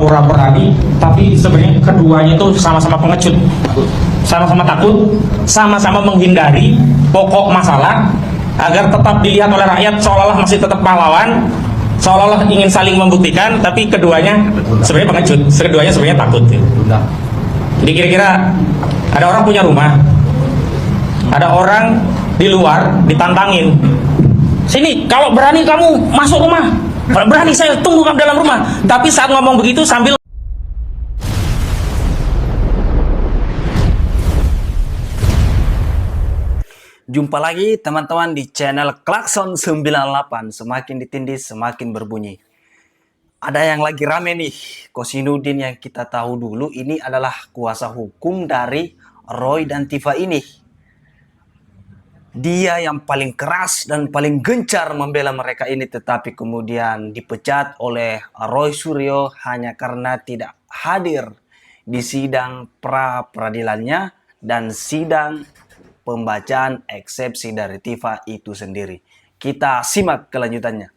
berpura-pura berani, tapi sebenarnya keduanya itu sama-sama pengecut, sama-sama takut, sama-sama menghindari pokok masalah agar tetap dilihat oleh rakyat seolah-olah masih tetap pahlawan, seolah-olah ingin saling membuktikan, tapi keduanya sebenarnya pengecut, keduanya sebenarnya takut. Jadi kira-kira ada orang punya rumah, ada orang di luar ditantangin, sini kalau berani kamu masuk rumah, kalau berani saya tunggu kamu dalam rumah. Tapi saat ngomong begitu sambil jumpa lagi teman-teman di channel Klakson 98. Semakin ditindih semakin berbunyi. Ada yang lagi rame nih, Kosinudin yang kita tahu dulu ini adalah kuasa hukum dari Roy dan Tifa ini. Dia yang paling keras dan paling gencar membela mereka ini, tetapi kemudian dipecat oleh Roy Suryo hanya karena tidak hadir di sidang pra-peradilannya dan sidang pembacaan eksepsi dari Tifa itu sendiri. Kita simak kelanjutannya.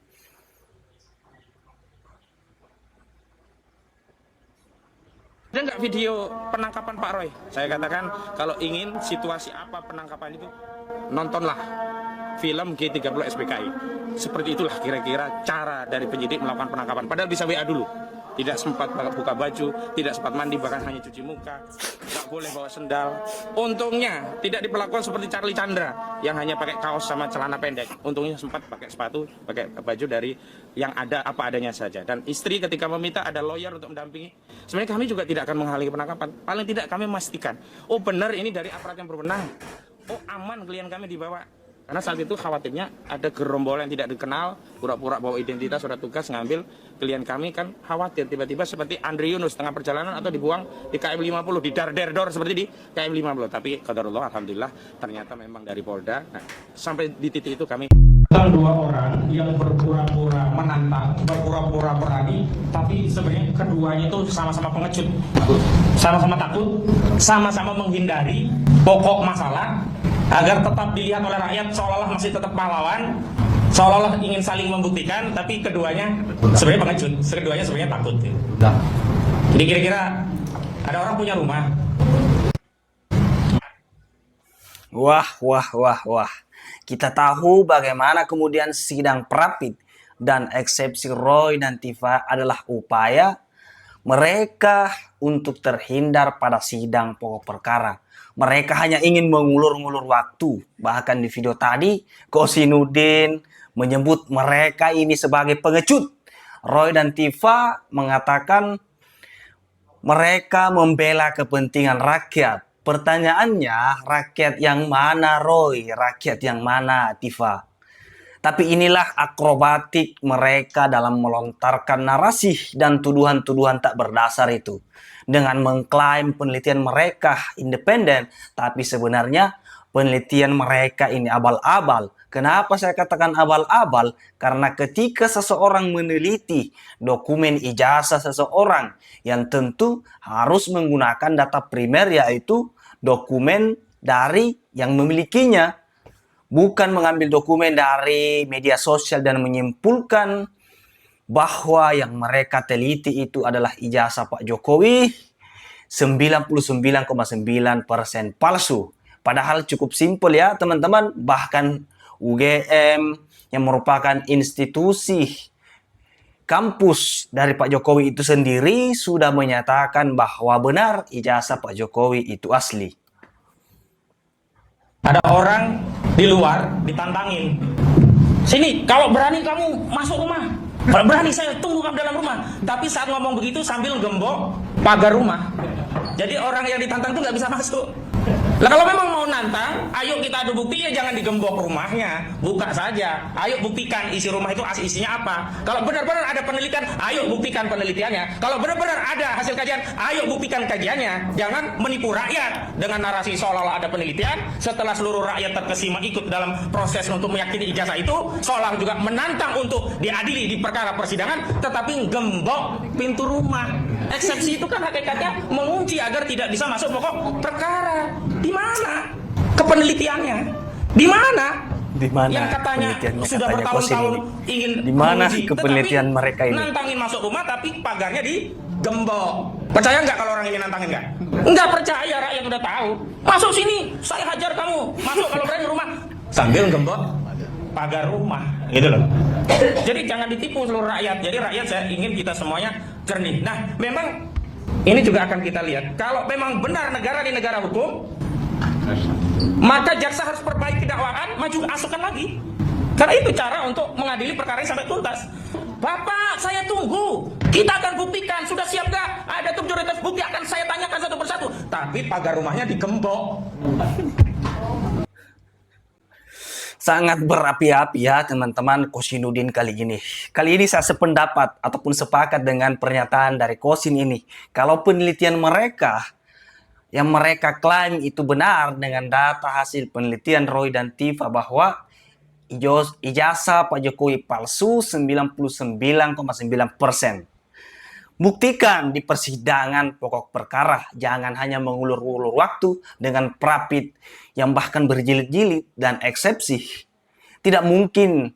ada nggak video penangkapan Pak Roy? Saya katakan kalau ingin situasi apa penangkapan itu, nontonlah film G30 SPKI. Seperti itulah kira-kira cara dari penyidik melakukan penangkapan. Padahal bisa WA dulu. Tidak sempat buka baju, tidak sempat mandi, bahkan hanya cuci muka, nggak boleh bawa sendal. Untungnya tidak diperlakukan seperti Charlie Chandra yang hanya pakai kaos sama celana pendek. Untungnya sempat pakai sepatu, pakai baju dari yang ada apa adanya saja. Dan istri ketika meminta ada lawyer untuk mendampingi. Sebenarnya kami juga tidak akan menghalangi penangkapan. Paling tidak kami memastikan, oh benar ini dari aparat yang berwenang. Oh aman klien kami dibawa. Karena saat itu khawatirnya ada gerombolan yang tidak dikenal, pura-pura bawa identitas, surat tugas, ngambil klien kami, kan khawatir tiba-tiba seperti Andri Yunus tengah perjalanan atau dibuang di KM 50, di dar-der-dor seperti di KM 50. Tapi qadarullah, alhamdulillah ternyata memang dari Polda. Nah, sampai di titik itu kami dua orang yang berpura-pura menantang, berpura-pura berani, tapi sebenarnya keduanya itu sama-sama pengecut, sama-sama takut, sama-sama menghindari pokok masalah agar tetap dilihat oleh rakyat seolah-olah masih tetap pahlawan, seolah-olah ingin saling membuktikan, tapi keduanya sebenarnya pengecut, keduanya sebenarnya takut. Jadi kira-kira ada orang punya rumah. Wah. Kita tahu bagaimana kemudian sidang Prapit dan eksepsi Roy dan Tifa adalah upaya mereka untuk terhindar pada sidang pokok perkara. Mereka hanya ingin mengulur-ngulur waktu. Bahkan di video tadi, Kosinudin menyebut mereka ini sebagai pengecut. Roy dan Tifa mengatakan mereka membela kepentingan rakyat. Pertanyaannya, rakyat yang mana Roy? Rakyat yang mana Tifa? Tapi inilah akrobatik mereka dalam melontarkan narasi dan tuduhan-tuduhan tak berdasar itu. Dengan mengklaim penelitian mereka independen, tapi sebenarnya penelitian mereka ini abal-abal. Kenapa saya katakan abal-abal? Karena ketika seseorang meneliti dokumen ijazah seseorang yang tentu harus menggunakan data primer, yaitu dokumen dari yang memilikinya, bukan mengambil dokumen dari media sosial dan menyimpulkan bahwa yang mereka teliti itu adalah ijazah Pak Jokowi 99,9% palsu. Padahal cukup simpel ya teman-teman. Bahkan UGM yang merupakan institusi kampus dari Pak Jokowi itu sendiri sudah menyatakan bahwa benar ijazah Pak Jokowi itu asli. Ada orang di luar ditantangin, sini kalau berani kamu masuk rumah, kalau berani saya tunggu kamu dalam rumah. Tapi saat ngomong begitu sambil gembok pagar rumah. Jadi orang yang ditantang itu nggak bisa masuk. Nah kalau memang mau nantang, ayo kita adu bukti, ya jangan digembok rumahnya, buka saja. Ayo buktikan isi rumah itu isinya apa. Kalau benar-benar ada penelitian, ayo buktikan penelitiannya. Kalau benar-benar ada hasil kajian, ayo buktikan kajiannya. Jangan menipu rakyat dengan narasi seolah-olah ada penelitian. Setelah seluruh rakyat terkesima ikut dalam proses untuk meyakini ijazah itu, seolah juga menantang untuk diadili di perkara persidangan, tetapi gembok pintu rumah. Eksepsi itu kan hakikatnya mengunci agar tidak bisa masuk pokok perkara. Di mana kepenelitiannya? Di mana? Di mana yang katanya sudah bertahun-tahun ingin di mana menguji, kepenelitian mereka ini? Nantangin masuk rumah tapi pagarnya gembok. Percaya nggak kalau orang ini nantangin nggak? Nggak percaya, rakyat udah tahu. Masuk sini, saya hajar kamu. Masuk kalau berani rumah. Sambil gembok pagar rumah, gitu loh. Jadi jangan ditipu seluruh rakyat. Jadi rakyat saya ingin kita semuanya jernih. Nah, memang ini juga akan kita lihat. Kalau memang benar negara di negara hukum, maka jaksa harus perbaiki dakwaan, maju asukan lagi. Karena itu cara untuk mengadili perkara ini sampai tuntas. Bapak, saya tunggu. Kita akan buktikan. Sudah siap gak? Ada prioritas bukti akan saya tanyakan satu persatu. Tapi pagar rumahnya digembok. Sangat berapi-api ya teman-teman Kosinudin kali ini. Kali ini saya sependapat ataupun sepakat dengan pernyataan dari Kosin ini. Kalau penelitian mereka yang mereka klaim itu benar dengan data hasil penelitian Roy dan Tifa bahwa ijazah Pak Jokowi palsu 99,9%. Buktikan di persidangan pokok perkara. Jangan hanya mengulur-ulur waktu dengan prapit yang bahkan berjilid-jilid dan eksepsi. Tidak mungkin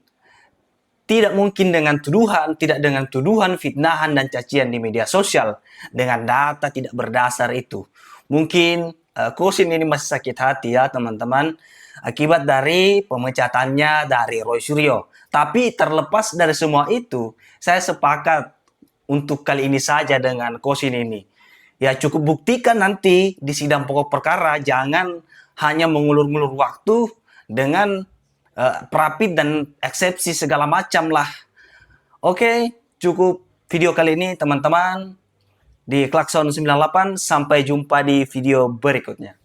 dengan tuduhan, tidak dengan tuduhan, fitnahan dan cacian di media sosial dengan data tidak berdasar itu. Mungkin Kosin ini masih sakit hati ya teman-teman akibat dari pemecatannya dari Roy Suryo. Tapi terlepas dari semua itu, saya sepakat untuk kali ini saja dengan Kosin ini. Ya cukup buktikan nanti di sidang pokok perkara, jangan hanya mengulur-ngulur waktu dengan prapit dan eksepsi segala macam lah. Oke, cukup video kali ini teman-teman di Klakson 98. Sampai jumpa di video berikutnya.